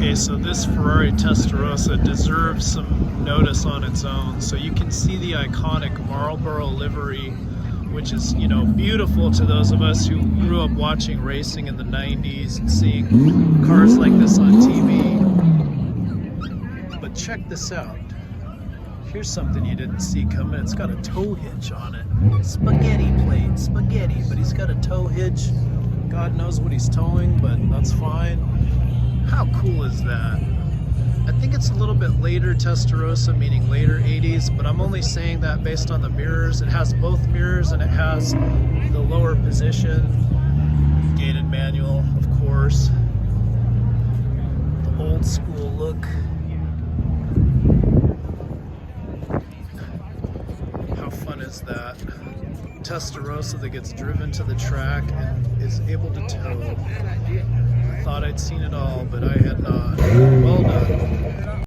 Okay, so this Ferrari Testarossa deserves some notice on its own. So you can see the iconic Marlboro livery, which is, you know, beautiful to those of us who grew up watching racing in the 90s and seeing cars like this on TV. But check this out. Here's something you didn't see coming. It's got a tow hitch on it. Spaghetti plate, spaghetti, but he's got a tow hitch. God knows what he's towing, but that's fine. How cool is that? I think it's a little bit later Testarossa, meaning later 80s, but I'm only saying that based on the mirrors. It has both mirrors and it has the lower position, gated manual, of course. The old school look. How fun is that? Testarossa that gets driven to the track and is able to tow. Thought I'd seen it all, but I had not. Well,